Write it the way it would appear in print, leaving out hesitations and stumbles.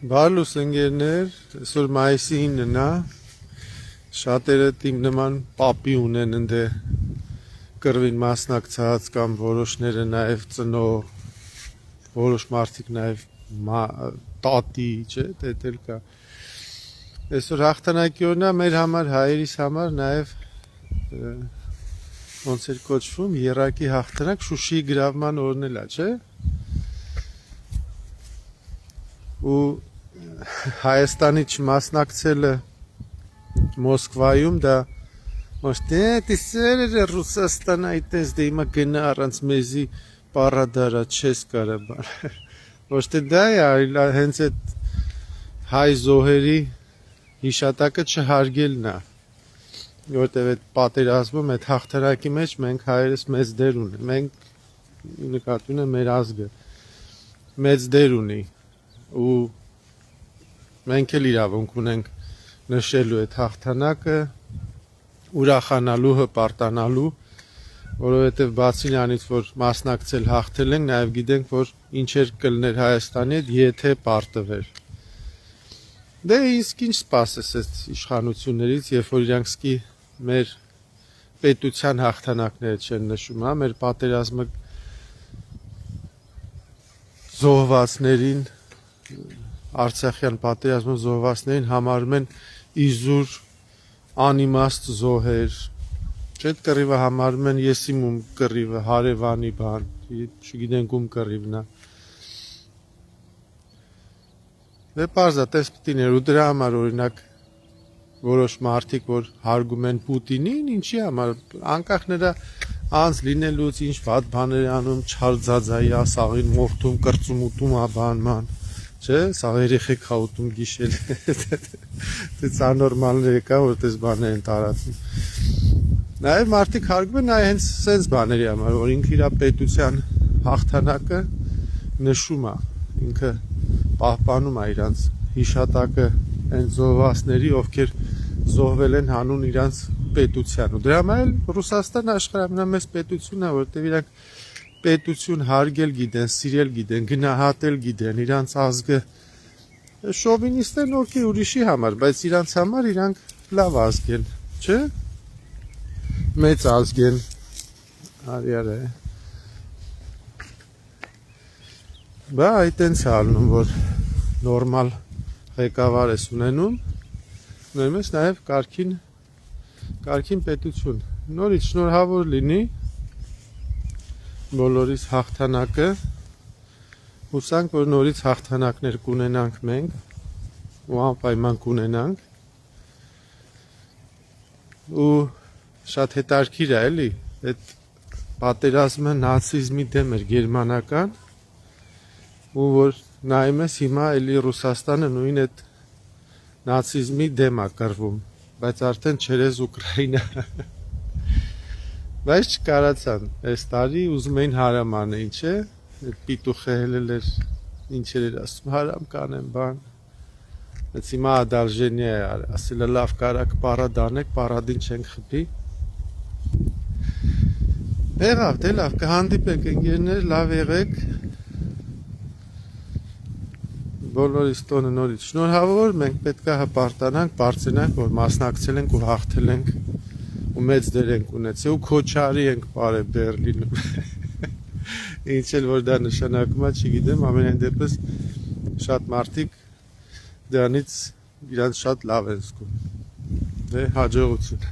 Բարլուս ընկերներ, այսօր մայիսի 9-ն է, շատերը իմ նման պապի ունեն ընդ կռվին մասնակցած կամ որոշները նաև ծնող, որոշ մարդիկ նաև տատի, չէ, դետ էլ կա։ Այսօր հաղթանակի օրն է մեր համար, հայերիս համար նաև ոնց էր կոչվում, եռակի հաղթանակ, Շուշիի գրավման օրն էլ է, չէ։ Ու Հայաստանի չմասնակցելը Մոսկվայում դա տեսել Ռուսաստան այտենց դե հիմա գնա առանց մեզի պարադարա չես կարա բան ոչ թե դա է հենց այդ հայ զոհերի հիշատակը չհարգելն է որտեւ այդ պատերազմում այդ հաղթանակի մեջ մենք հայերս մեծ դեր ունենք մենք նկատի ունեմ մեր ազգը մեծ դեր ունի ու մենք էլ իրավունք ունենք նշելու այդ հաղթանակը, ուրախանալու, հպարտանալու, որովհետև բացի նրանից, որ մասնակցել հաղթել ենք, նաև գիտենք, որ ինչեր կլներ Հայաստանի հետ, եթե պարտվեր։ Դե իսկ ինչ սպասես այդ իշխանություններից, երբ որ իրանք սկի մեր պետության հաղթանակները չեն նշում, հա, մեր պատերազմը զոհվածներին Արցախյան պատերազմում զոհվածներին համարում են իզուր անիմաստ զոհեր, չէ՞ կռիվը համարում են եսիմում կռիվը, հարևանի բան, չգիտենք ում կռիվն է։ Դե պարզա տես պիտի ներ ու դրա համար օրինակ որոշ մարդիկ որ հարգում են Պուտինին, ինչի համար, անկախ նրա անց լինելուց ինչ վատ բաներ անում, չարձածայի, ասաղին մորթում, կրծում ուտում, բանման Չէ, սա երեխեք խաղուտում գիշել, դե անորմալներ կա, որ տես բաներ են տարածում։ Նաև մարդիկ հարգում են այ հենց սենց բաների համար, որ ինքը իր պետության հաղթանակը նշում է, ինքը պահպանում է իրանց հիշատակը այն զոհվածների, ովքեր զոհվել են հանուն իրանց պետության։ Ու դրա համար էլ Ռուսաստանը աշխարհի ամենամեծ պետությունն է, որտեղ իրանք պետություն հարգել գիտեն, սիրել գիտեն, գնահատել գիտեն, իրանց ազգը շովինիստ են օքեյ ուրիշի համար, բայց իրանց համար իրանք լավ ազգ են, չէ՞։ Մեծ ազգ են, արիար է։ Բա այտենց է ալնում, որ նորմալ ղեկավար ես ունենում, ունենում ես նաև կարգին պետություն։ Նորից շնորհավոր լինի բոլորիս հաղթանակը, հուսանք, որ նորից հաղթանակներ կունենանք մենք, ու անպայման կունենանք, ու շատ հետարքիր է էլի, այդ պատերազմը նացիզմի դեմ էր գերմանական, ու որ նայում ես հիմա էլի Ռուսաստանը նույն այդ նացիզմի դեմ է կռվում, բայց արդեն չերես Ուկրաինա Բայց չկարացան, այս տարի ուզում էին հարամանը, ինչ է, պիտուխը հելել էր, ինչեր էր ասում, հարամ կանեմ բան, բայց հիմա ադալժենի է, ասել է լավ կարակ պարադ անեք, պարադին չենք խփի, եղավ, դե լավ, կհանդիպեք ընկերներ, լավ եղեք, բոլորիս տոնը նորից շնորհավոր, մենք պետք է հպարտանանք, բարձրանանք, որ մասնակցել ենք ու հաղթել ենք ու մեծ դեր ենք ունեցել ու քոչարի ենք πάρել Բերլինում ինչ էլ որ դա նշանակում է չգիտեմ ամենայն դեպս շատ մարդիկ դրանից իրանց շատ լավ են զգում դե հաջողություն